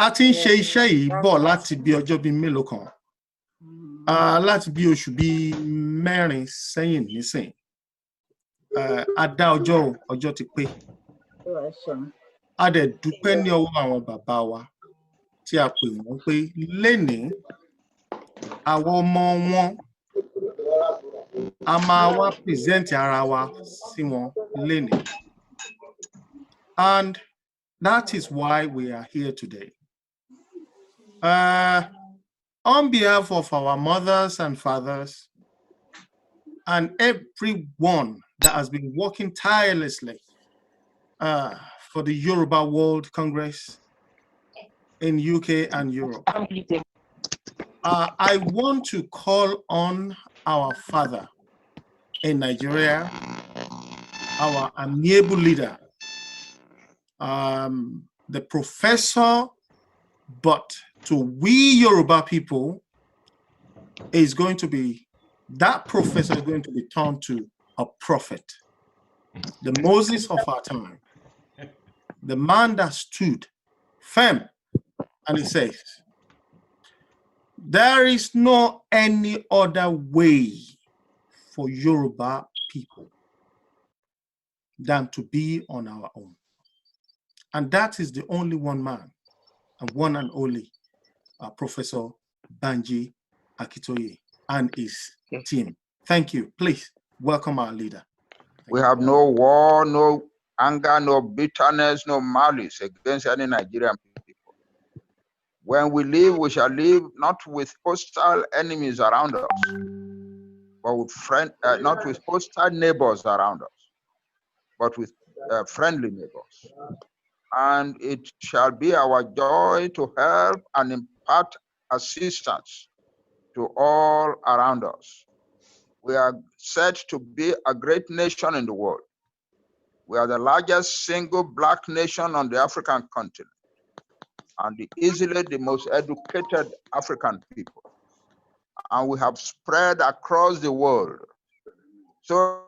a ti ń ṣe iṣẹ́ yìí bọ̀ láti bí ọjọ́ bíi mélòó kan. Láti bí oṣù bíi 4 sẹ́yìn nísìn. A dá ọjọ́ ti pé. A dẹ̀ dúpẹ́ ní ọwọ́ àwọn bàbá wa tí a pè wọ́n pé lénìí àwọn ọmọ wọn a máa wá present ara wa sí wọn lénìí. And that is why we are here today. On behalf of our mothers and fathers and everyone that has been working tirelessly for the Yoruba World Congress in UK and Europe, I want to call on our father in Nigeria, our amiable leader, the professor, but to we Yoruba people, is going to be, that professor is going to be turned to a prophet, the Moses of our time, the man that stood firm, and he says, there is no any other way for Yoruba people than to be on our own. And that is the only one man, and one and only, Professor Banji Akitoye and his team. Thank you. Please welcome our leader. We have no war, no anger, no bitterness, no malice against any Nigerian people. When we live, we shall live not with hostile enemies around us, but with not with hostile neighbors around us, but with friendly neighbors. And it shall be our joy to help and impart assistance to all around us. We are set to be a great nation in the world. We are the largest single Black nation on the African continent, and easily the most educated African people. And we have spread across the world. So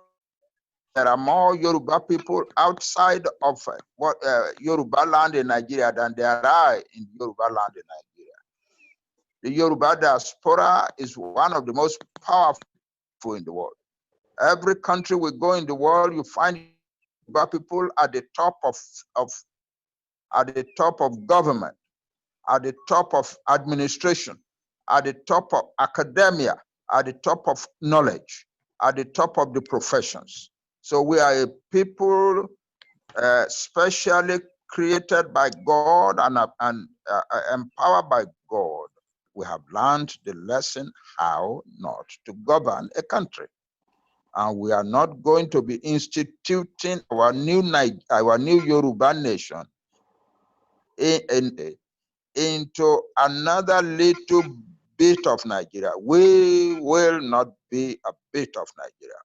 there are more Yoruba people outside of Yoruba land in Nigeria than there are in Yoruba land in Nigeria. The Yoruba diaspora is one of the most powerful in the world. Every country we go in the world, you find Yoruba people at the top of government, at the top of administration, at the top of academia, at the top of knowledge, at the top of the professions. So we are a people specially created by God and empowered by God. We have learned the lesson how not to govern a country. And we are not going to be instituting our new Yoruba nation into another little bit of Nigeria. We will not be a bit of Nigeria.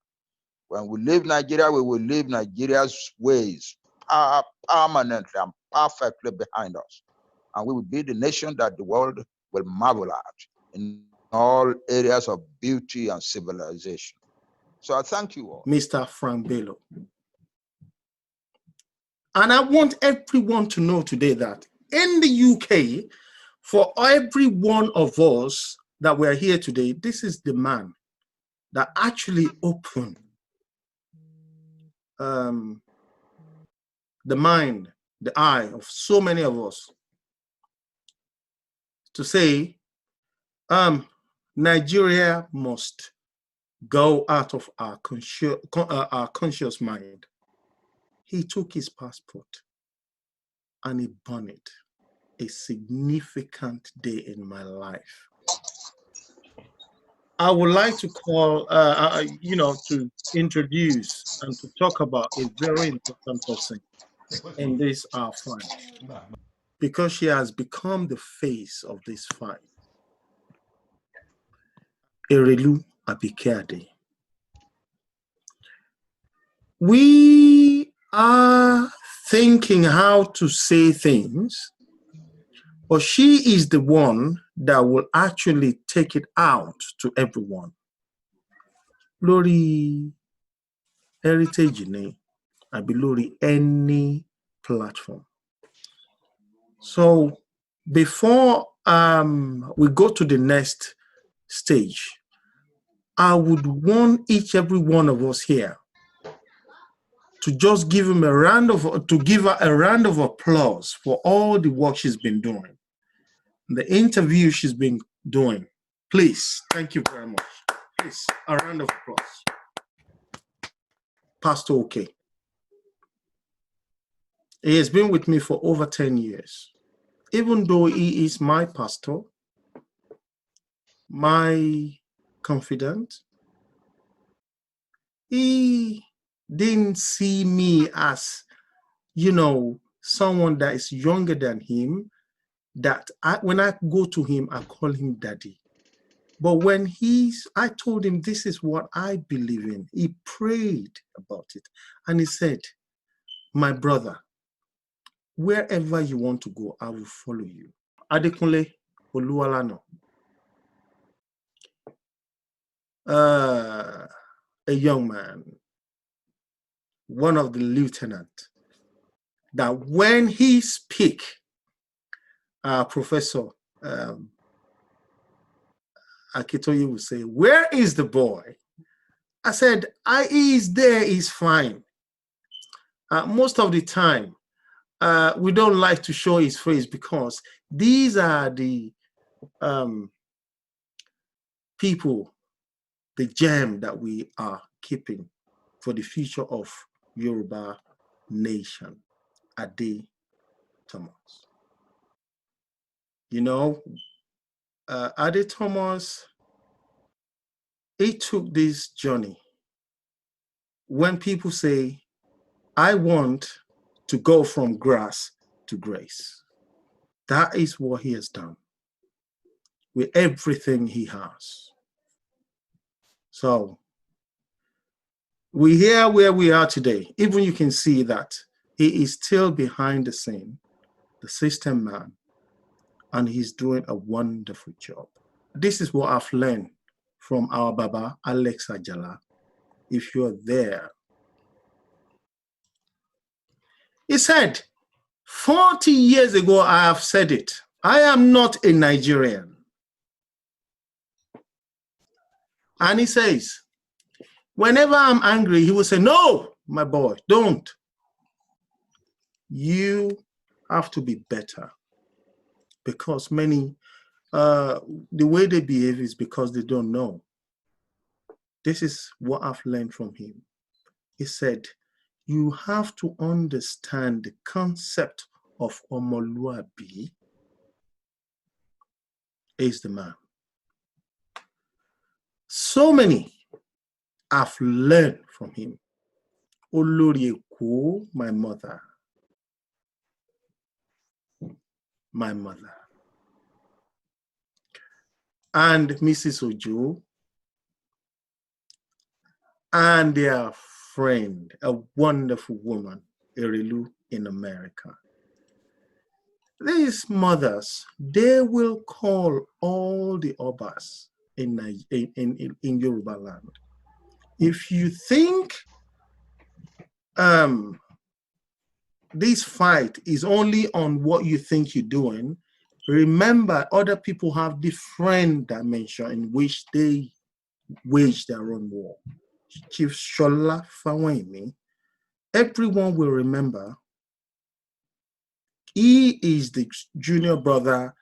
When we leave Nigeria, we will leave Nigeria's ways permanently and perfectly behind us. And we will be the nation that the world will marvel at in all areas of beauty and civilization. So I thank you all. Mr. Frank Bello. And I want everyone to know today that in the UK, for every one of us that we're here today, this is the man that actually opened the mind, the eye of so many of us to say, Nigeria must go out of our conscious mind. He took his passport and he burned it. A significant day in my life. I would like to call, to introduce and to talk about a very important person in this fight, because she has become the face of this fight. Erelu Abike-Ade. We are thinking how to say things, but she is the one that will actually take it out to everyone. Lórí heritage ni, àbí lórí any platform. So before we go to the next stage, I would want every one of us here to just give him give her a round of applause for all the work she's been doing, the interview she's been doing. Please, thank you very much. Please, a round of applause. Pastor OK. He has been with me for over 10 years. Even though he is my pastor, my confidant, he didn't see me as, someone that is younger than him, that when I go to him, I call him daddy. But when I told him this is what I believe in, he prayed about it. And he said, my brother, wherever you want to go, I will follow you. Adekunle Oluwalana, a young man, one of the lieutenants, that when he speak, Professor Akitoye will say, where is the boy? I said, he is there, he's fine. Most of the time, we don't like to show his face because these are the people, the gem that we are keeping for the future of Yoruba nation. Ade Thomas. Ade Thomas, he took this journey. When people say, I want to go from grass to grace, that is what he has done with everything he has. So we're here where we are today. Even you can see that he is still behind the scene, the system man, and he's doing a wonderful job. This is what I've learned from our Baba, Alex Ajala. If you're there, he said, 40 years ago, I have said it. I am not a Nigerian. And he says, whenever I'm angry, he will say, no, my boy, don't. You have to be better. Because many, the way they behave is because they don't know. This is what I've learned from him. He said, you have to understand the concept of Omoluabi is the man. So many I've learned from him. Olori Eko, my mother. My mother. And Mrs. Ojo. And their friend, a wonderful woman, Erelu in America. These mothers, they will call all the Obas in Yoruba land. If you think this fight is only on what you think you're doing, remember other people have different dimension in which they wage their own war. Chief Shola Fawemi, everyone will remember he is the junior brother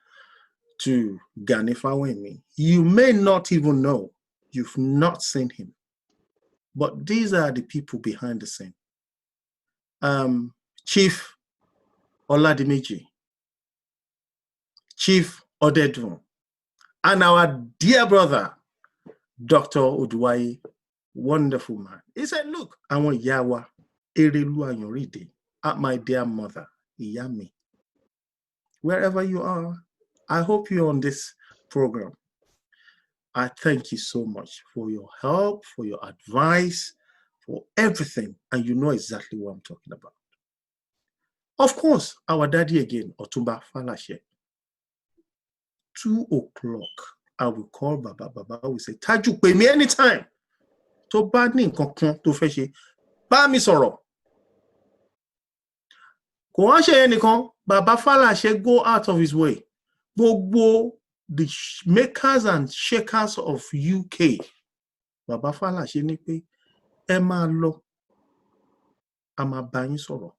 to Gani Fawemi. You may not even know, you've not seen him. But these are the people behind the scene. Chief Oladimeji, Chief Odedun, and our dear brother, Dr. Oduwaye, wonderful man. He said, look, I want Yawa, Erelu Ayanride, at my dear mother, Iyami. Wherever you are, I hope you're on this program. I thank you so much for your help, for your advice, for everything. And you know exactly what I'm talking about. Of course, our daddy again, Otumba Falashe. 2 o'clock, I will call Baba. Baba will say, Taju, pay me anytime. To bad name, to fetch ba mi sọ̀rọ̀. Kò wá ṣe ẹnìkan, Baba Falashe go out of his way Gbogbo the makers and shakers of UK, Baba Falashe ní pé ẹ máa lọ, a máa bá yín sọ̀rọ̀.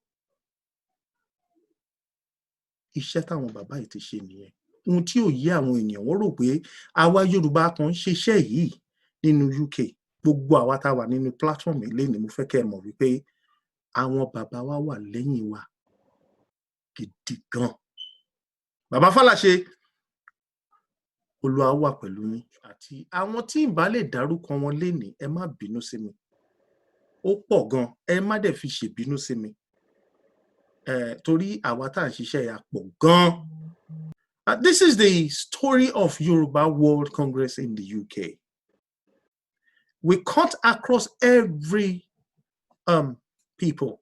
Iṣẹ́ táwọn bàbá yìí ti ṣe nìyẹn. Ohun tí ò yé àwọn ènìyàn, wọ́n rò pé àwa Yorùbá kan ń ṣiṣẹ́ yìí nínú UK. Gbogbo àwa tá a wà nínú platform ilé ni mo fẹ́ kẹ́ ẹ mọ̀ wípé àwọn bàbá wa wà lẹ́yìn wa gidi gan. Bàbá Falashe, Olúwa wà pẹ̀lú yín, àti àwọn tí ń bá lè dárúkọ wọn lénìí, ẹ má bínú sí mi. Ó pọ̀ gan, ẹ má dẹ̀ fi ṣèbínú sí mi. Torí àwa tá à ń ṣiṣẹ́ yà pọ̀ gan. This is the story of Yoruba World Congress in the UK. We cut across every people,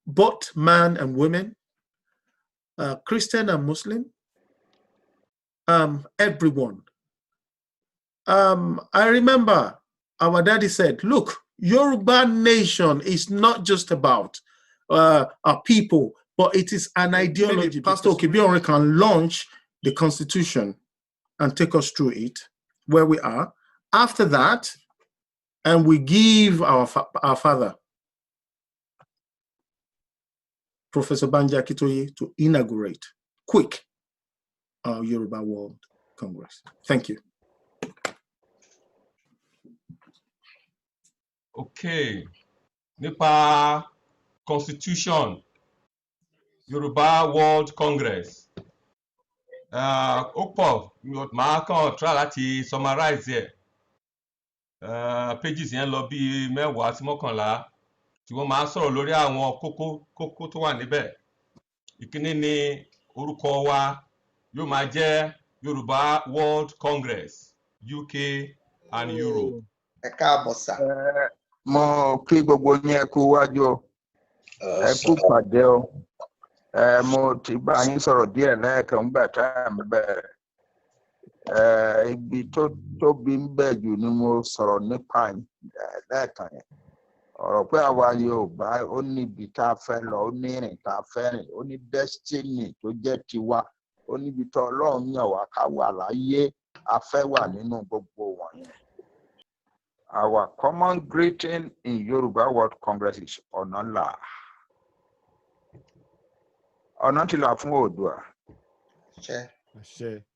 both man and women, Christian and Muslim, everyone. I remember our daddy said, look, Yoruba nation is not just about our people, but it is an ideology. Pastor Okibiore can launch the constitution and take us through it, where we are. After that, and we give our father, Professor Banji Akintoye, to inaugurate quick our Yoruba World Congress. Thank you. Okay, nípa constitution Yoruba World Congress. Ó pọ̀, màá kàn try láti summarize ẹ̀. Pages yẹn lọ bí 10 sí 11 tí wọ́n máa sọ̀rọ̀ lórí àwọn kókó tó wà níbẹ̀. Ìkíní ni orúkọ wa yóò máa jẹ́ Yoruba World Congress, UK and Europe. Ẹ káàbọ̀ sà. Mo kí gbogbo yín ẹ kú wájú o. Ẹ kú pàdé o. Mo ti bá yín sọ̀rọ̀ díẹ̀ lẹ́ẹ̀kan nígbà tá à ń bẹ̀rẹ̀. Ibi tó tóbi ń bẹ jù ni mo sọ̀rọ̀ nípa lẹ́ẹ̀kan yẹn. Ọ̀rọ̀ pé àwa Yorùbá ó ní ibi tá a fẹ́ lọ, ó ní ìrìn tá a fẹ́ rìn, ó ní destiny tó jẹ́ tiwa, ó ní ibi tó Ọlọ́run yàn wá ká wà láyé, a fẹ́ wà nínú gbogbo wọ̀nyẹn. Our common greeting in Yoruba World Congress is Ọ̀nàlà. Ọ̀nà ti là fún Oòduà.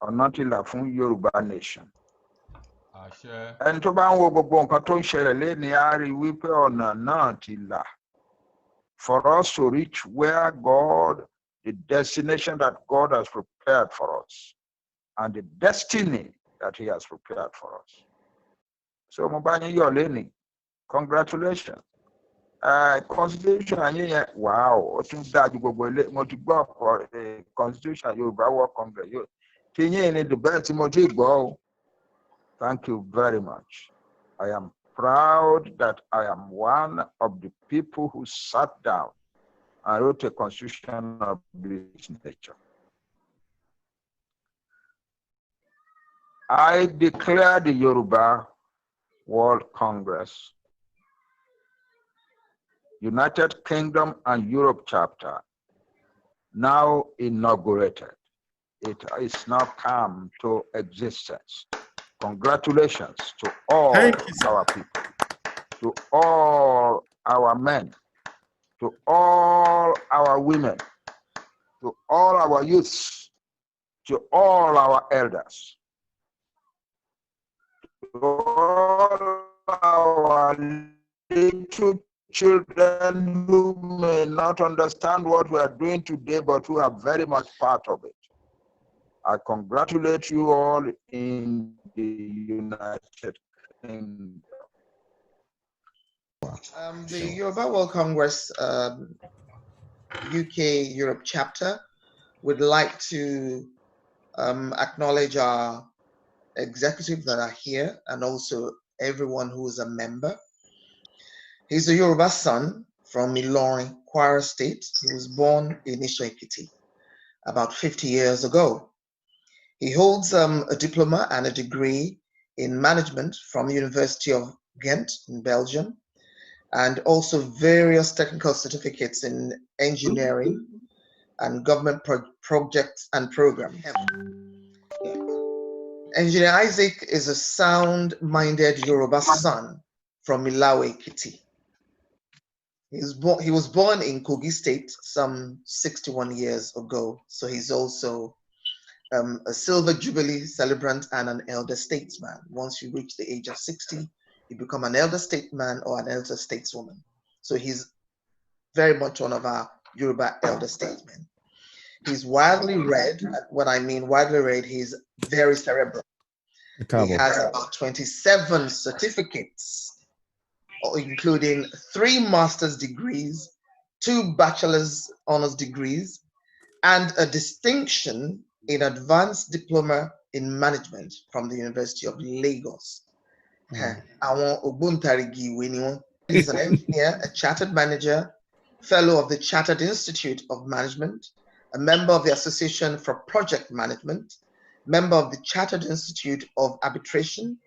Ọ̀nà ti là fún Yoruba Nation. Ẹni tó bá ń wo gbogbo nǹkan tó ń ṣẹlẹ̀ lénìí á rí wípé ọ̀nà náà ti là. For us to reach where God, the destination that God has prepared for us, and the destiny that He has prepared for us. So mo bá yín yọ̀ lénìí, congratulations. Constitution yẹn, wow, ó tún dájú gbogbo ilé. Mo ti gbọ́ Constitution Yoruba World Congress yóò. Tí yín ni the best mo ti gbọ́ o. Thank you very much. I am proud that I am one of the people who sat down and wrote a constitution of this nature. I declare the Yoruba World Congress, United Kingdom and Europe chapter, now inaugurated. It is now come to existence. Congratulations to all our people, to all our men, to all our women, to all our youths, to all our elders, to all our little children who may not understand what we are doing today, but who are very much part of it. I congratulate you all in the United Kingdom. The Yoruba World Congress UK Europe chapter would like to acknowledge our executives that are here and also everyone who is a member. He's a Yoruba son from Ilorin, Kwara State. He was born in Isho-Ekiti about 50 years ago. He holds a diploma and a degree in management from the University of Ghent in Belgium, and also various technical certificates in engineering and government projects and programs. Engineer Isaac is a sound-minded Yoruba son from Ilawe Ekiti. He was born in Kogi State some 61 years ago, so he's also a Silver Jubilee celebrant and an elder statesman. Once you reach the age of 60, you become an elder statesman or an elder stateswoman. So he's very much one of our Yoruba elder statesmen. He's widely read. When I mean widely read, he's very cerebral. He has about 27 certificates, including 3 master's degrees, 2 bachelor's honors degrees, and a distinction in advanced diploma in management from the University of Lagos. He's an engineer, a chartered manager, fellow of the Chartered Institute of Management, a member of the Association for Project Management, member of the Chartered Institute of Arbitration,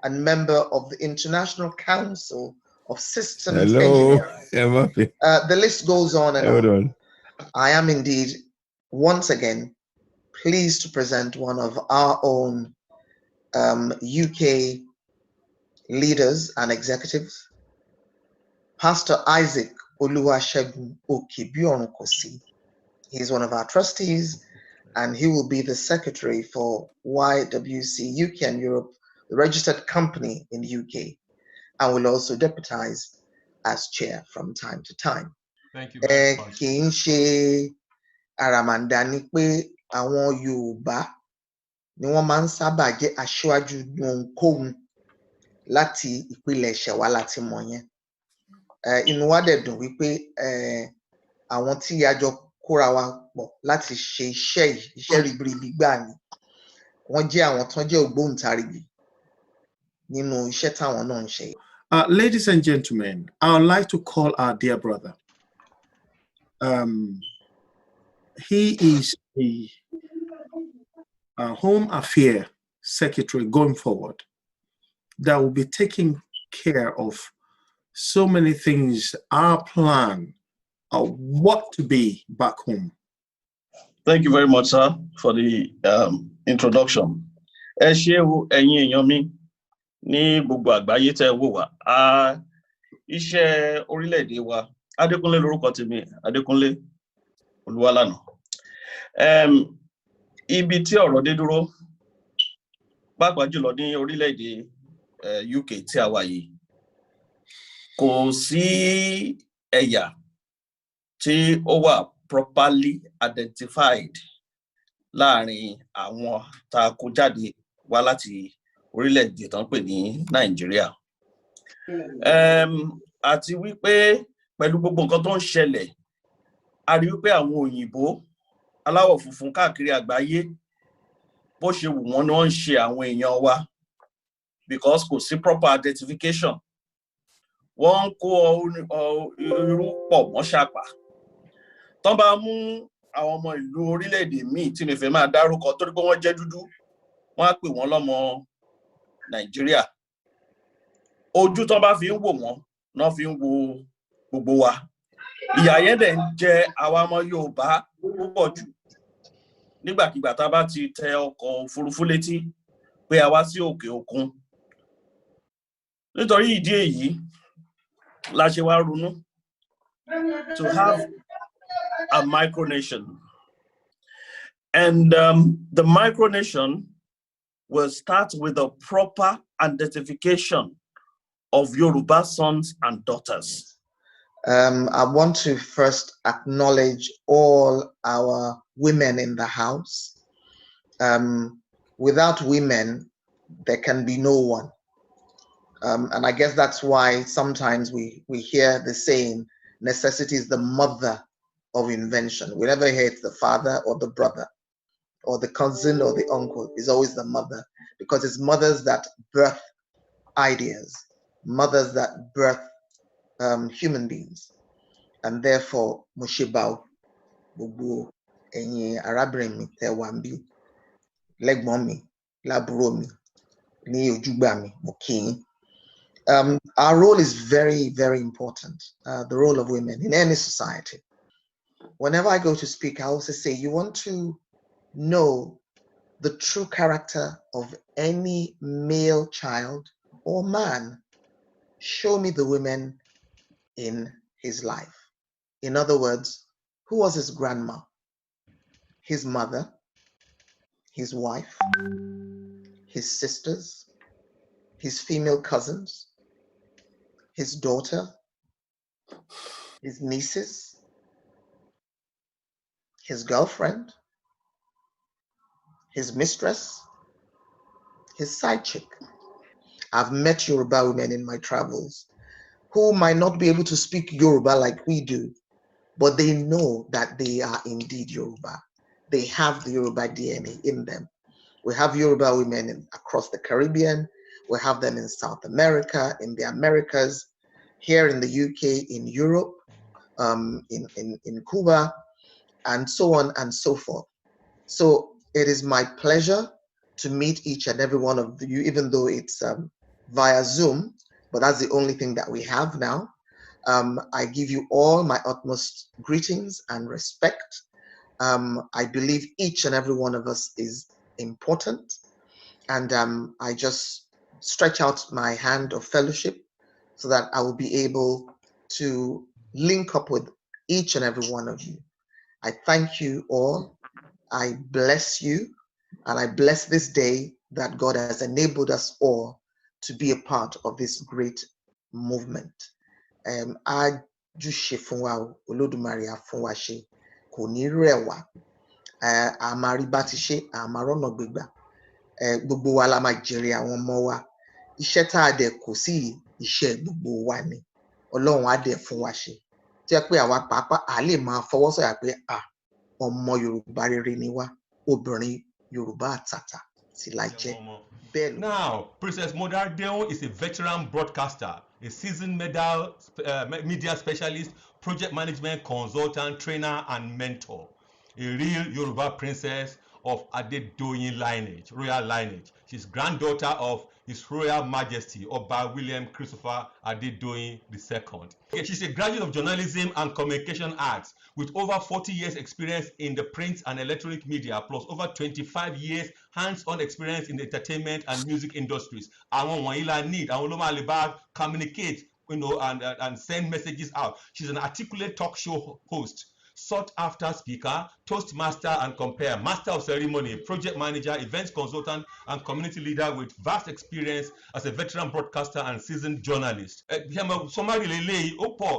and member of the International Council of Systems Engineering. The list goes on and on. I am indeed, once again, pleased to present one of our own UK leaders and executives, Pastor Isaac Oluwasegun Okebioronkosi. He's one of our trustees, and he will be the secretary for YWC UK and Europe, the registered company in the UK, and will also deputize as chair from time to time. Thank you very much. Kì í ṣe àràmàǹdà ni pé àwọn Yorùbá ni wọ́n máa ń sábà jẹ́ aṣáájú ohunkóhun láti ìpilẹ̀ṣẹ̀ wá láti mọ̀ yẹn. Inú wa dẹ̀ dùn wípé àwọn tí a jọ kóra wa pọ̀ láti ṣe iṣẹ́ ribiribi gbà ni wọ́n jẹ́ àwọn tán jẹ́ ògbóǹtarìgì nínú iṣẹ́ táwọn náà ń ṣe. Ladies and gentlemen, I would like to call our dear brother. He is the Home Affairs Secretary going forward that will be taking care of so many things, our plan of what to be back home. Thank you very much, sir, for the introduction. Ẹ ṣé o, ẹ̀yin èèyàn mi ní gbogbo àgbáyé tẹ́ wò wá. Iṣẹ́ orílẹ̀-èdè wa, Adékúnlé lórúkọ tèmi, Adékúnlé Olúwalànà. Ibi tí ọ̀rọ̀ dé dúró, pàápàá jùlọ ní orílẹ̀-èdè UK tí a wà yìí, kò sí ẹ̀yà tí ó wà properly identified láàrin àwọn tá a kó jáde wá láti orílẹ̀-èdè tán pè ní Nàìjíríà. Àti wípé pẹ̀lú gbogbo nǹkan tó ń ṣẹlẹ̀, a rí wípé àwọn òyìnbó aláwọ̀ funfun káàkiri àgbáyé bó ṣe wù wọ́n ni wọ́n ń ṣe àwọn èèyàn wa, because kò sí proper identification. Wọ́n ń kó irú pọ̀ mọ́ ṣàpà. Tán bá mú àwọn ọmọ ìlú orílẹ̀-èdè míì tí mi fẹ́ máa dárúkọ torí pé wọ́n jẹ́ dúdú, wọ́n á pè wọ́n lọ́mọ Nàìjíríà. Ojú tán bá fi ń wò wọ́n náà fi ń wo gbogbo wa. Ìyà yẹn dẹ̀ ń jẹ àwa ọmọ Yorùbá púpọ̀ jù. Nígbàkigbà tá bá ti tẹ ọkọ̀ òfurufú létí pé a wá sí òkè òkun. Nítorí ìdí èyí la ṣe wá ronú to have a micronation. And the micronation will start with a proper identification of Yoruba sons and daughters. I want to first acknowledge all our women in the house. Without women, there can be no one. And I guess that's why sometimes we hear the saying, necessity is the mother of invention. We never hear it's the father or the brother or the cousin or the uncle. It's always the mother, because it's mothers that birth ideas, mothers that birth human beings. And therefore, Mushibao, Bubu, Enye, Arabremi, Tewambi, Legmomi, Labromi, Ni Ojubami, Mokin. Our role is very, very important, the role of women in any society. whenever I go to speak, I also say, you want to know the true character of any male child or man, show me the women in his life. In other words, who was his grandma, his mother, his wife, his sisters, his female cousins, his daughter, his nieces, his girlfriend, his mistress, his side chick. I've met Yoruba women in my travels who might not be able to speak Yoruba like we do, but they know that they are indeed Yoruba. They have the Yoruba DNA in them. We have Yoruba women across the Caribbean. We have them in South America, in the Americas, here in the UK, in Europe, in Cuba, and so on and so forth. So it is my pleasure to meet each and every one of you, even though it's via Zoom, but that's the only thing that we have now. I give you all my utmost greetings and respect. I believe each and every one of us is important. And I just stretch out my hand of fellowship so that I will be able to link up with each and every one of you. I thank you all. I bless you. And I bless this day that God has enabled us all to be a part of this great movement. Ajúṣe fún wa o, Olódùmarè á fún wa ṣe, kò ní rẹ̀ wá. A máa rí bá ti ṣe, a máa rọ́nà gbégbà. Gbogbo wa la máa jèrè àwọn ọmọ wa. Iṣẹ́ tá a dẹ̀ kò sí iṣẹ́ gbogbo wa ni. Ọlọ́run á dẹ̀ fún wa ṣe. Tí ẹ pé àwa pàápàá à lè máa fọwọ́ sọ̀yà pé ọmọ Yorùbá rere ni wá, obìnrin Yorùbá àtàtà sì la jẹ́. Bẹ́ẹ̀ ló. Now, Princess Modardeo is a veteran broadcaster, a seasoned media specialist, project management consultant, trainer, and mentor. A real Yoruba princess of Adedoyin lineage, royal lineage. She's granddaughter of His Royal Majesty Oba William Christopher Adedoyin II. She's a graduate of journalism and communication arts with over 40 years experience in the print and electronic media, plus over 25 years hands-on experience in the entertainment and music industries. Àwọn wọ̀nyí la need, àwọn ló máa lè bá communicate, and send messages out. She's an articulate talk show host, sought after speaker, toastmaster and compare, master of ceremony, project manager, events consultant, and community leader with vast experience as a veteran broadcaster and seasoned journalist. Summary lele,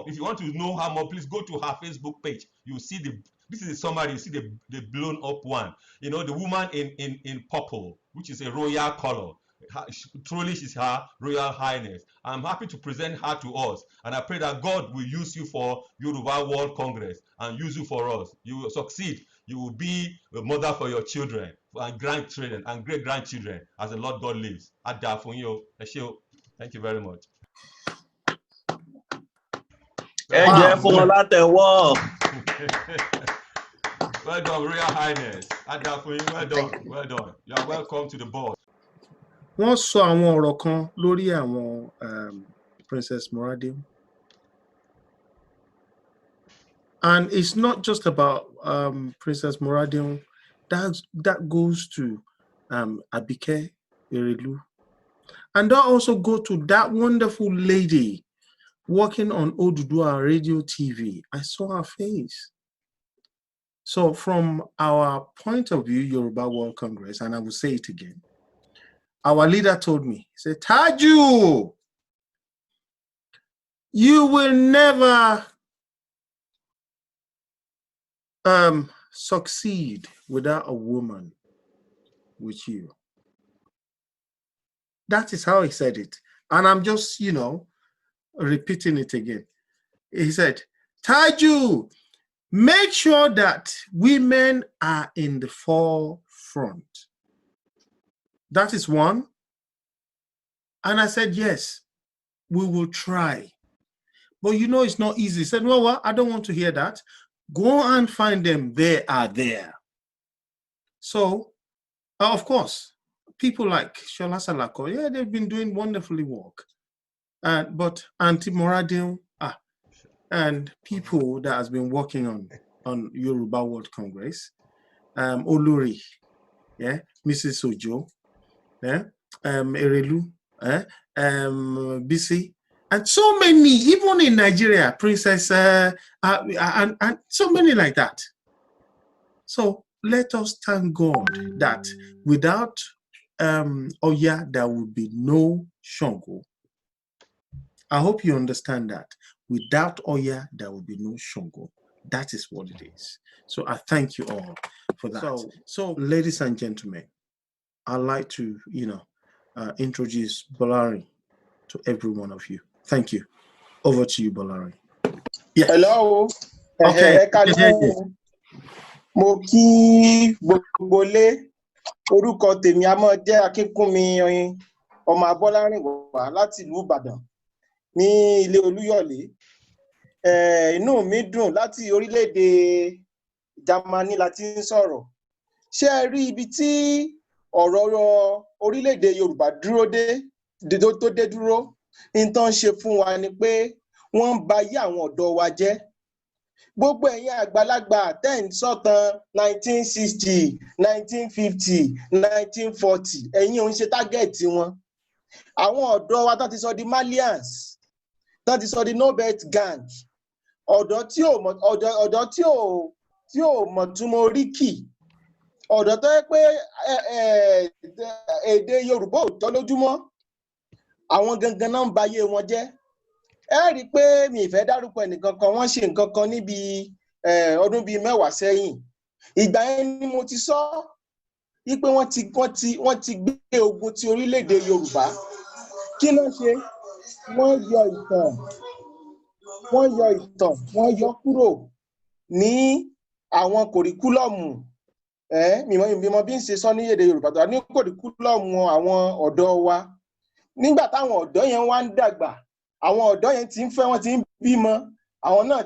if you want to know her more, please go to her Facebook page. You see this is the summary. You see the blown up one. You know, the woman in purple, which is a royal color. Truly, she's Her Royal Highness. I'm happy to present her to us, and I pray that God will use you for Yoruba World Congress and use you for us. You will succeed. You will be a mother for your children and grandchildren and great grandchildren as the Lord God lives. Thank you very much. Well done, Royal Highness. Well done. Well done. You are welcome to the board. Wọ́n sọ àwọn ọ̀rọ̀ kan lórí àwọn Princess Moradeo. And it's not just about Princess Moradeo. That goes to Abike Erelu. And that also go to that wonderful lady working on Oduduwa Radio TV. I saw her face. So from our point of view, Yoruba World Congress, and I will say it again, our leader told me, he said, Taju, you will never succeed without a woman with you. That is how he said it. And I'm just, repeating it again. He said, Taju, make sure that women are in the forefront. That is one. And I said, yes, we will try. But it's not easy. He said, well, what? I don't want to hear that. Go and find them. They are there. So, of course, people like Shola Salako, they've been doing wonderfully work. But Auntie Moradeo, and people that has been working on on Yoruba World Congress, Oluri, yeah, Mrs. Ojo, yeah, Erelu, Bisi, and so many, even in Nigeria, Princess, and so many like that. So let us thank God that without Oya, there would be no Shango. I hope you understand that. Without Oya, there will be no Shango. That is what it is. So I thank you all for that. So ladies and gentlemen, I'd like to, introduce Bolari to every one of you. Thank you. Over to you, Bolari. Yes. Hello. Okay. Mo kí gbogbo lé, orúkọ tèmi a máa jẹ́ Akínkúnmi ọmọ Abọ́lárìnwá láti ìlú Ìbàdàn ní ilé Olúyọ̀lé. Inú mi dùn láti orílẹ̀-èdè Germany láti ń sọ̀rọ̀. Ṣé ẹ rí ibi tí ọ̀rọ̀ orílẹ̀-èdè Yorùbá dúró tó dé dúró? Nǹkan ṣe fún wa ni pé wọ́n ń ba ayé àwọn ọ̀dọ́ wa jẹ́. Gbogbo ẹ̀yin àgbàlagbà tẹ́ ń sọ̀tàn 1960, 1950, 1940, ẹ̀yin ò ń ṣe tágẹ́ẹ̀tì wọn. Àwọn ọ̀dọ́ wa tán ti sọ di Malians, tán ti sọ di Nobel Gang, ọ̀dọ́ tí ò mọ̀ túmọ̀ oríkì, ọ̀dọ́ tó yẹ pé èdè Yorùbá ò tọ́ lójúmọ́, àwọn gangan náà ń ba ayé wọn jẹ́. Ẹ rí i pé mi ì fẹ́ dárúkọ ẹnìkan kan, wọ́n ṣe nǹkan kan níbi ọdún bíi 10 sẹ́yìn. Ìgbà yẹn ni mo ti sọ wípé wọ́n ti gbé ogun ti orílẹ̀-èdè Yorùbá. Kí ló ṣe? Wọ́n yọ ìtàn, wọ́n yọ kúrò ní àwọn kòríkúlọ̀mù. Mímọ̀ bí ń ṣe sọ ní èdè Yorùbá tó wà ní kòríkúlọ̀mù àwọn ọ̀dọ́ wa. Nígbà táwọn ọ̀dọ́ yẹn wá ń dàgbà, àwọn ọ̀dọ́ yẹn ti ń fẹ́, wọ́n ti ń bímọ, àwọn náà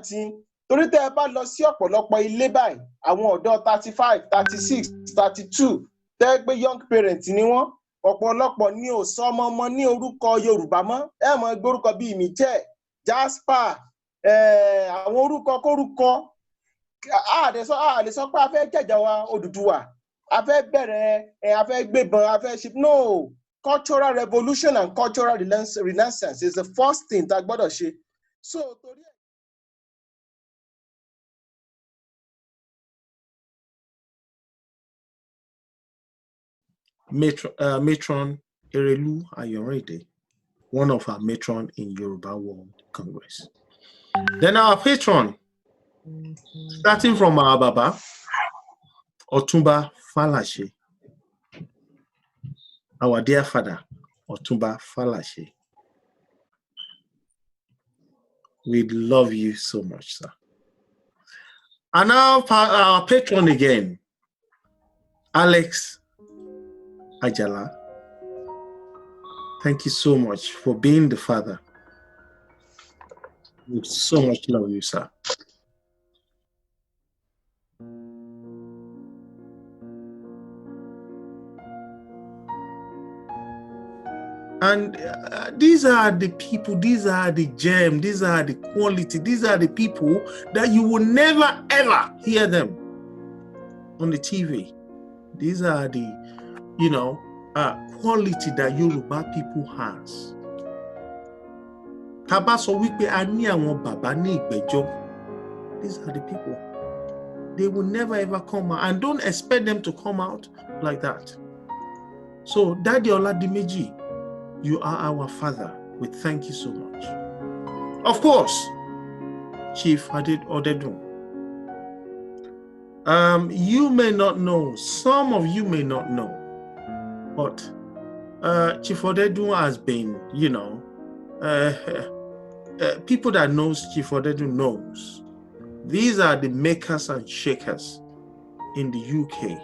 torí tẹ́ ẹ bá lọ sí ọ̀pọ̀lọpọ̀ ilé báyìí, àwọn ọ̀dọ́ 35, 36, 32, tẹ́ ẹ pé young parents ni wọ́n, ọ̀pọ̀lọpọ̀ ní ò sọ ọmọ ní orúkọ Yorùbá mọ́. Ẹ mọ̀ gbórúkọ bíi Michelle, Jasper, àwọn orúkọ kórúkọ. A lè sọ pé a fẹ́ jẹ̀jà wa Odùduwà, a fẹ́ bẹ̀rẹ̀, a fẹ́ gbébọn, a fẹ́ ṣe. No. Cultural revolution and cultural renaissance is the first thing that gbọ́dọ̀ ṣe. So torí Matron Erelu Ayorinde, one of our matron in Yoruba World Congress. Then our patron, starting from our Baba, Otumba Falashe, our dear father, Otumba Falashe. We love you so much, sir. And now our patron again, Alex Ajala. Thank you so much for being the father. We so much love you, sir. And these are the people, these are the gem, these are the quality, these are the people that you will never ever hear them on the TV. These are the, quality that Yoruba people has. Taba sọ wípé a ní àwọn bàbá ní ìgbẹ́jọ́. These are the people. They will never ever come out, and don't expect them to come out like that. So, Daddy Oladimeji, you are our father. We thank you so much. Of course, Chief Hadid Odedun. You may not know, some of you may not know, but Chief Odedun has been, people that knows Chief Odedun knows. These are the makers and shakers in the UK.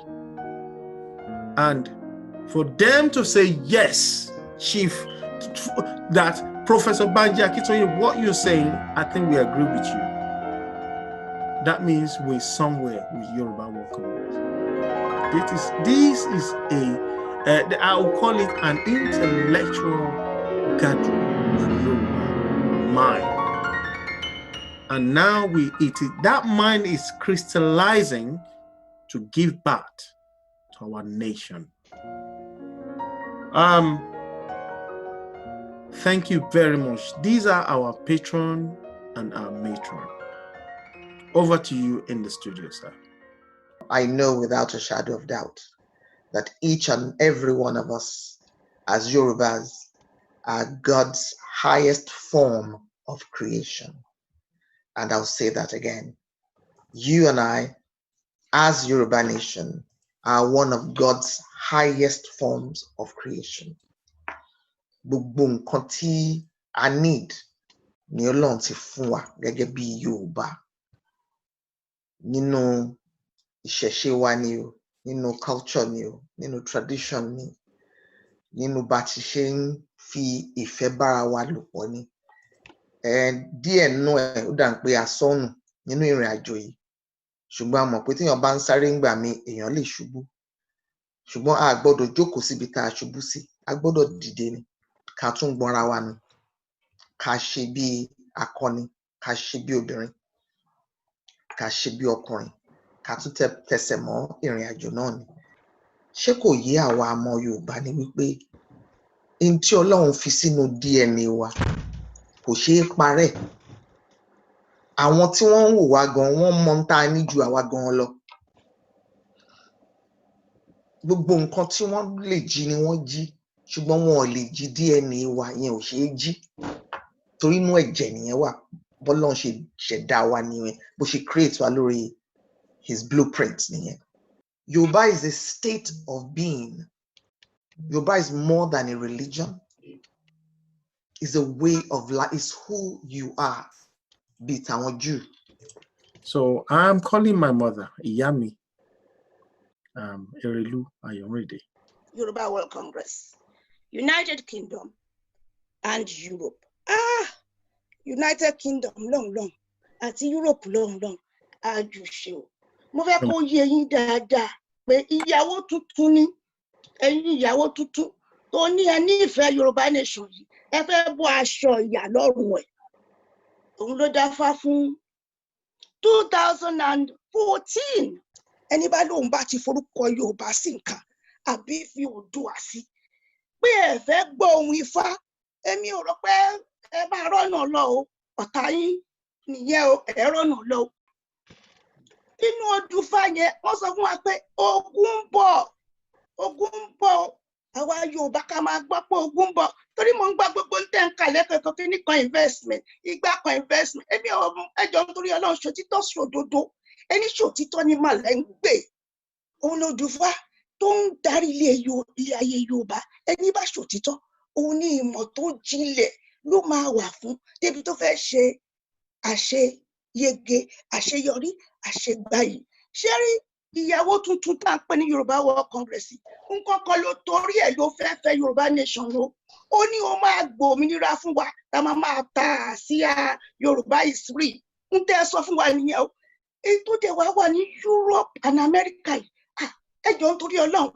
And for them to say yes, Chief, that Professor Banji Akintoye, what you're saying, I think we agree with you. That means we're somewhere with Yoruba World Congress. This is I will call it an intellectual gathering of Yoruba mind. And now that mind is crystallizing to give birth to our nation. Thank you very much. These are our patron and our matron. Over to you in the studio, sir. I know without a shadow of doubt that each and every one of us as Yorubas are God's highest form of creation. And I'll say that again. You and I, as Yoruba nation, are one of God's highest forms of creation. Gbogbo nǹkan tí a need ni Ọlọ́run ti fún wa gẹ́gẹ́ bí Yorùbá. Nínú ìṣẹ̀ṣe wa ni o, nínú culture ni o, nínú tradition ni, nínú bá ti ṣe ń fi ìfẹ́ bára wa lò pọ̀ ni. Díẹ̀ nínú ẹ̀ ó dà ń pé a sọnù nínú ìrìn àjò yìí. Ṣùgbọ́n a mọ̀ pé téèyàn bá ń sáré ńgbà míì èèyàn lè ṣubú. Ṣùgbọ́n a gbọ́dọ̀ jókòó síbi tá a ṣubú sí. A gbọ́dọ̀ dìde ni, ká tún gbọ́nra wa ni, ká ṣe bí akọni, ká ṣe bí obìnrin, ká ṣe bí ọkùnrin, ká tún tẹsẹ̀ mọ́ ìrìn àjò náà ni. Ṣé kò yé àwa ọmọ Yorùbá ni wípé ohun tí Ọlọ́run fi sínú DNA wa kò ṣeé parẹ́. Àwọn tí wọ́n ń wò wá gan wọ́n mọ ohun tá a ní ju àwa gan lọ. Gbogbo nǹkan tí wọ́n lè jí ni wọ́n jí, ṣùgbọ́n wọn ò lè jí DNA wa, yẹn ò ṣeé jí. Torí inú ẹ̀jẹ̀ nìyẹn wà. Bọ́lọ́run ṣe ṣẹ̀dá wa nìyẹn, bó ṣe create wa lórí his blueprint nìyẹn. Yorùbá is a state of being. Yorùbá is more than a religion. It's a way of life. It's who you are. Bí tàwọn Jew. So I'm calling my mother, Iyami Erelu Ayomide. Yoruba World Congress, United Kingdom and Europe. United Kingdom long, àti Europe long, àjùṣe o. Mo fẹ́ kó yé yín dáadáa pé ìyàwó tuntun ni, ẹ̀yin ìyàwó tuntun tó ní ẹ nífẹ̀ẹ́ Yorùbá nation yìí, ẹ fẹ́ bọ́ aṣọ ìyà lọ́rùn ẹ̀. Òun ló dáfá fún 2014. Ẹni bá lóun bá ti forúkọ Yorùbá sí nǹkan àbí fi Oòduà sí pé ẹ fẹ́ gbọ́ ohun Ifá, èmi ò rò pé ẹ bá rọ́nà lọ o, ọ̀tá yín nìyẹn o, ẹ rọ́nà lọ o. Inú ọdún Ifá yẹn wọ́n sọ fún wa pé ogun ń bọ̀, àwa Yorùbá ká máa gbọ́ pé ogun ń bọ̀, torí mo ń gbọ́ gbogbo ń tẹ̀ ń kalẹ̀ kẹ̀kọ́ kí ní kan investment, ìgbà kan investment, èmi ẹjọ́ nítorí Ọlọ́run ṣòtítọ́ ṣòdodo, ẹni ṣòtítọ́ ni màlẹ́ ń gbé. Òun ló dùn Ifá tó ń darí ilé ayé Yorùbá, ẹni bá ṣòtítọ́, òun ní ìmọ̀ tó jinlẹ̀ ló máa wà fún débi tó fẹ́ ṣe àṣeyege, àṣeyọrí, àṣegbàyì. Ṣé rí ìyàwó tuntun tá à ń pè ní Yorùbá World Congress, nǹkan kan ló torí ẹ̀ ló fẹ́ fẹ́ Yorùbá nation ló. Ó ní ó máa gbòmìnira fún wa, tá a máa ta àsíá Yorùbá is free. Ń tẹ́ sọ fún wa nìyẹn o. Èyí tó dẹ̀ wá wà ní Europe and America yìí, ẹ jọ̀ọ́ nítorí Ọlọ́run,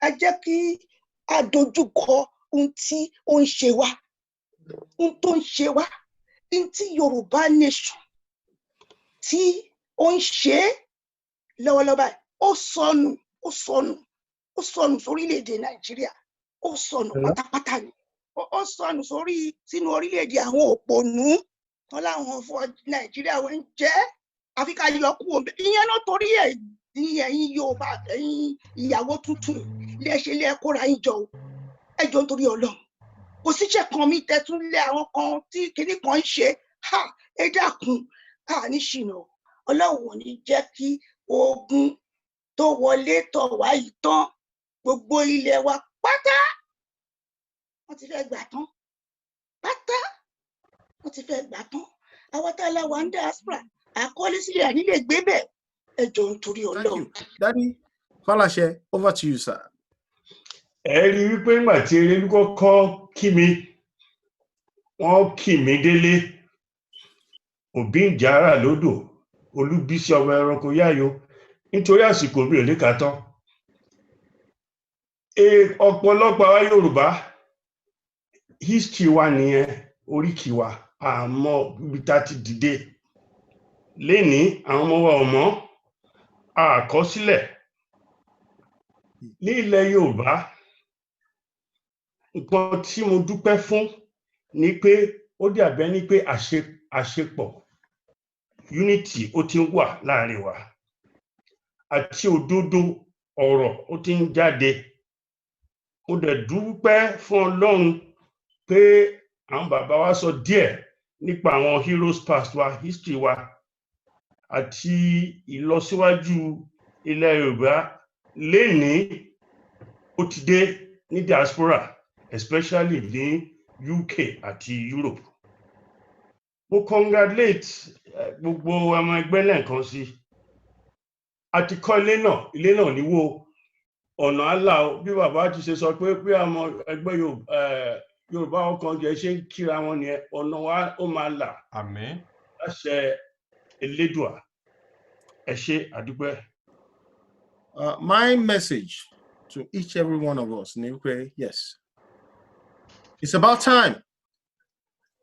ẹ jẹ́ kí a dojúkọ ohun tí ó ń ṣe wá, ohun tó ń ṣe wá, ohun tí Yorùbá nation tí ó ń ṣe lọ́wọ́lọ́wọ́ báyìí. Ó sọnù sórílẹ̀-èdè Nàìjíríà, ó sọnù pátápátá ni, ó sọnù sínú orílẹ̀-èdè àwọn òpònú wọn láwọn fún Nàìjíríà wọn ń jẹ́ àfi ká yọ kú omi. Ìyẹn náà torí ẹ̀ ní ẹ̀yin Yorùbá, ẹ̀yin ìyàwó tuntun lẹ́ṣẹ̀ lẹ́ kóra yín jọ o. Ẹ jọ̀ọ́ nítorí Ọlọ́run, kò síṣẹ́ kan mi tẹ́tún lé àwọn kan tí kinní kan ń ṣe, ẹ dákun, ní ṣìnà. Ọlọ́run ò ní jẹ́ kí ogun tó wọlé tọ̀ wá yìí tán, gbogbo ilẹ̀ wa pátá wọ́n ti fẹ́ gbà tán, Àwọn tá a la wà ń diaspora, àkọlé sílẹ̀ ànílè gbé bẹ́ẹ̀. Ẹ jọ̀ọ́ nítorí Ọlọ́run. Daddy Falashe, over to you, sir. Ẹ rí wípé nígbà tí Erelu kọ́kọ́ kí mi, wọ́n kì mí délé, òbí ìjàrà lódò, Olúbísí ọmọ ẹranko yáyo, nítorí àsìkò mi ò lè kà tán. Ọ̀pọ̀lọpọ̀ àwa Yorùbá, history wa nìyẹn, oríkì wa, àmọ́ ibi tá ti dìde lénìí àwọn ọmọ wa ò mọ̀ àkọsílẹ̀ ní ilẹ̀ Yorùbá. Nǹkan tí mo dúpẹ́ fún ni pé ó dàbẹ́ ní pé àṣepọ̀ unity ó ti ń wà láàrin wa àti òdodo ọ̀rọ̀ ó ti ń jáde. Mo dẹ̀ dúpẹ́ fún Ọlọ́run pé àwọn bàbá wa sọ díẹ̀ nípa àwọn heroes past wa, history wa àti ìlọsíwájú ilẹ̀ Yorùbá lénìí ó ti dé ní diaspora, especially ní UK àti Europe. Mo congratulate gbogbo ọmọ ẹgbẹ́ lẹ́ẹ̀kan sí. A ti kọ́ ilé náà níwó ọ̀nà àlà bí bàbá ti ṣe sọ pé àwọn ẹgbẹ́ Yorùbá ọkàn jẹ́ ṣe ń kíra wọn ni ọ̀nà wa ó máa là. Àmín. Láṣẹ Elédùà. Ẹ ṣé àdúpẹ́. My message to each every one of us, yes, it's about time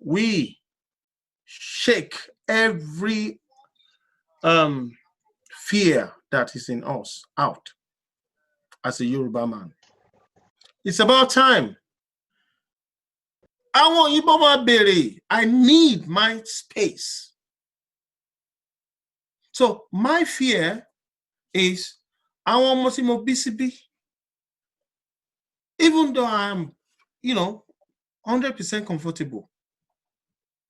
we shake every fear that is in us out as a Yoruba man. It's about time. I need my space. So my fear is BCB. Even though I'm, 100% comfortable,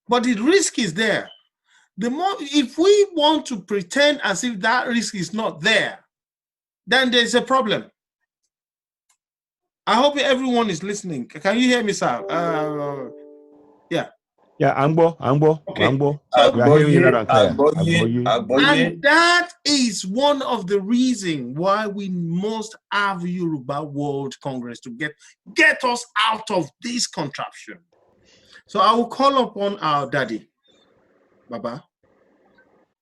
but the risk is there. The more, if we want to pretend as if that risk is not there, then there's a problem. I hope everyone is listening. Can you hear me, sir? Yeah. Yeah, Angbo. Okay. Angbo. We are hearing you loud and clear. And that is one of the reasons why we must have Yoruba World Congress to get us out of this contraption. So I will call upon our daddy, Baba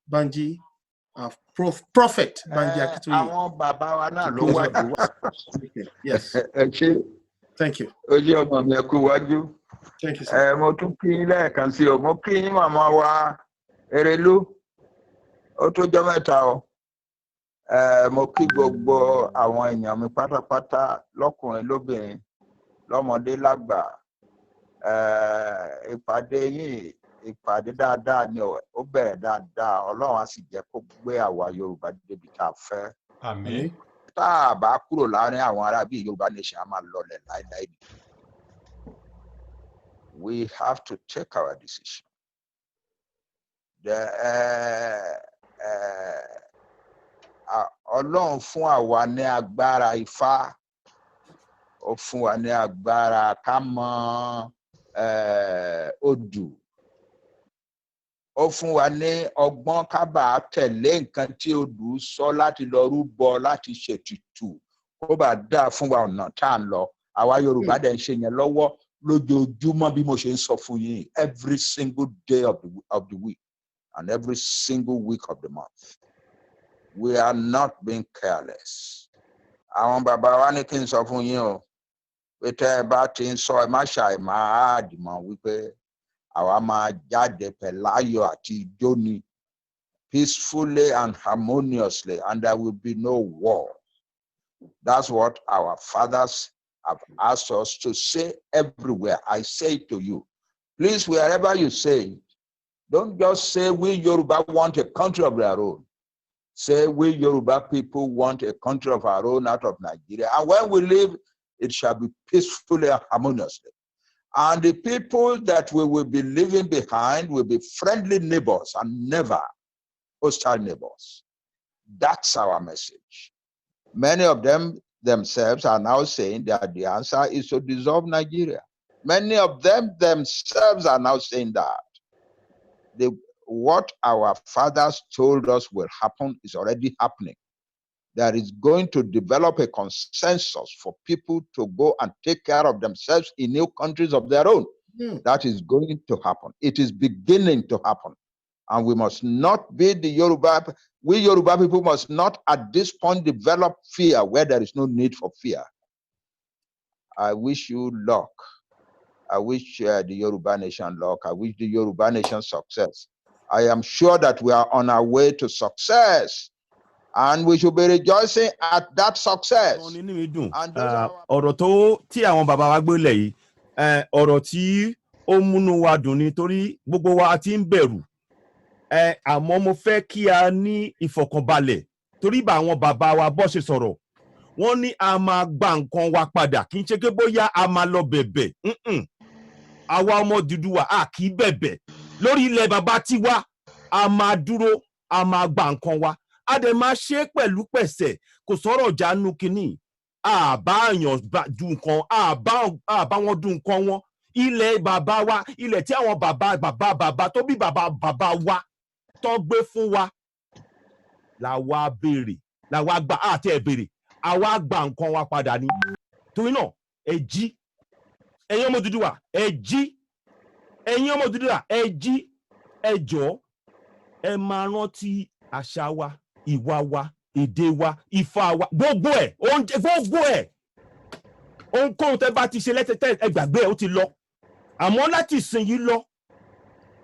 Banji, our prophet Banji Akitoye. Yes. Thank you. Thank you, sir. Mo tún kí lẹ́ẹ̀kan sí o, mo kí màmá wa Erelu, ó tó jọ́ mẹ́ta o. Mo kí gbogbo àwọn èèyàn mi pátápátá lọ́kùnrin lóbìnrin, lọ́mọdé lágbà. Ìpàdé yìí, ìpàdé dáadáa ni ó bẹ̀rẹ̀ dáadáa. Ọlọ́run á sì jẹ́ kó gbé àwa Yorùbá débi tá a fẹ́. Àmín. Tá a bá kúrò láàrin àwọn ará bí Yorùbá nation á máa lọlẹ̀ láíláí. We have to take our decision. Ọlọ́run fún àwa ní agbára Ifá, ó fún wa ní agbára ká mọ odù, ó fún wa ní ọgbọ́n ká bá tẹ̀lé nǹkan tí odù sọ láti lọ rúbọ láti ṣètùtù kó bá dáa fún wa ọ̀nà tá à ń lọ. Àwa Yorùbá dẹ̀ ń ṣe yẹn lọ́wọ́ lójoojúmọ́ bí mo ṣe ń sọ fún yín, every single day of the week and every single week of the month. We are not being careless. Àwọn bàbá wa ní kí n sọ fún yín o, pé tẹ́ ẹ bá ti ń sọ ẹ má ṣàì máa dìmọ̀ wípé àwa máa jáde pẹ̀láyọ̀ àti ijó ni peacefully and harmoniously, and there will be no war. That's what our fathers have asked us to say everywhere. I say to you, please, wherever you say it, don't just say we Yoruba want a country of their own. Say we Yoruba people want a country of our own out of Nigeria. And when we live, it shall be peacefully and harmoniously. And the people that we will be leaving behind will be friendly neighbors and never hostile neighbors. That's our message. Many of them themselves are now saying that the answer is to dissolve Nigeria. Many of them themselves are now saying that what our fathers told us will happen is already happening. There is going to develop a consensus for people to go and take care of themselves in new countries of their own. That is going to happen. It is beginning to happen. And we must not be the Yoruba. We Yoruba people must not at this point develop fear where there is no need for fear. I wish you luck. I wish the Yoruba nation luck. I wish the Yoruba nation success. I am sure that we are on our way to success, and we should be rejoicing at that success. And ọ̀rọ̀ tó tí àwọn bàbá wa gbé lẹ̀ yìí, ọ̀rọ̀ tí ó múnú wa dùn ni torí gbogbo wa ti ń bẹ̀rù. Àmọ́ mo fẹ́ kí a ní ìfọ̀kànbalẹ̀ torí bá àwọn bàbá wa bọ́ ṣe sọ̀rọ̀. Wọ́n ní a máa gba nǹkan wa padà, kì í ṣe pé bóyá a máa lọ bẹ̀bẹ̀. Àwa ọmọ Odùduwà a kì í bẹ̀bẹ̀. Lórí ilẹ̀ bàbá tiwa, a máa dúró, a máa gba nǹkan wa. A dẹ̀ máa ṣe pẹ̀lú pẹ̀sẹ̀, kò sọ̀rọ̀ jánu kínní. Àbá àyàn dùn nǹkan, àbá wọn dùn nǹkan wọn. Ilẹ̀ bàbá wa, ilẹ̀ tí àwọn bàbá tó bí bàbá wa tó gbé fún wa, làwa béèrè, làwa gba àti ẹ̀ béèrè. Àwa gba nǹkan wa padà ni. Torí náà, ẹ jí. Ẹ̀yin ọmọ Odùduwà, ẹ jí. Ẹ̀yin ọmọ Odùduwà, ẹ jí. Ẹ jọ̀ọ́, ẹ máa rántí àṣà wa, ìwà wa, èdè wa, Ifá wa, gbogbo ẹ̀, oúnjẹ, gbogbo ẹ̀. Ohunkóhun tẹ́ bá ti ṣe lẹ́tẹ̀tẹ̀ ẹ gbàgbé ẹ̀ ó ti lọ. Àmọ́ láti ìsìn yìí lọ,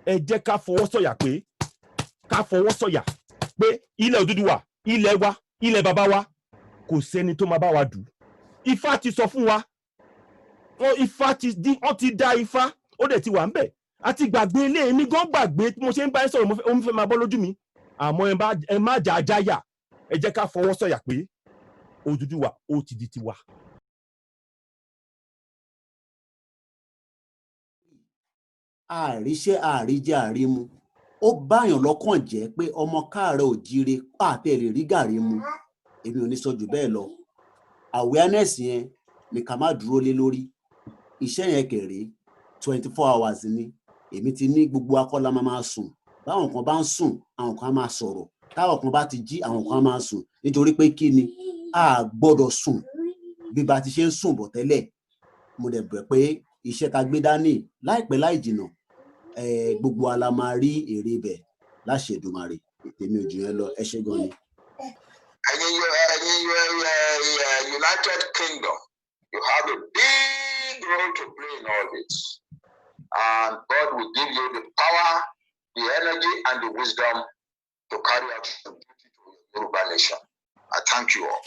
ẹ jẹ́ ká fọwọ́ sọ̀yà pé ilẹ̀ Odùduwà, ilẹ̀ wa, ilẹ̀ bàbá wa, kò sẹ́ni tó máa bá wa dù. Ifá ti sọ fún wa. Wọ́n ti dá Ifá, ó dẹ̀ ti wà ń bẹ̀. Àti gbàgbé ilé mi gan gbàgbé mo ṣe ń bá ẹ sọ̀rọ̀, mo fẹ́ máa bọ́ lójú mi. Àmọ́ ẹ má jà jáyà. Ẹ jẹ́ ká fọwọ́ sọ̀yà pé Odùduwà ó ti di tiwa. Àríṣẹ́ àríjẹ àrímu. Ó báyàn lọ́kàn jẹ́ pé ọmọ káàárọ̀ òjíire pàtẹ́ lè rí gàrí mu. Èmi ò ní sọ jù bẹ́ẹ̀ lọ. Awareness yẹn ni ká má dúró lé lórí. Iṣẹ́ yẹn kéré 24 hours ni. Èmi ti ní gbogbo akọ́lá máa sùn. Báwọn kan bá ń sùn, àwọn kan máa sọ̀rọ̀. Táwọn kan bá ti jí, àwọn kan máa sùn. Nítorí pé kí ni? A gbọ́dọ̀ sùn bí bá ti ṣe ń sùn bọ̀ tẹ́lẹ̀. Mo dẹ̀ bẹ̀ pé iṣẹ́ ta gbé dání láìpẹ́ láì jìnà, gbogbo ala máa rí èrè bẹ̀ láṣẹ Èdùmàrè. Èmi ò jù yẹn lọ. Ẹ ṣé gan ni. United Kingdom, you have a big role to play in all this. And God will give you the power, the energy, and the wisdom to carry out the duty to your Yoruba nation. I thank you all.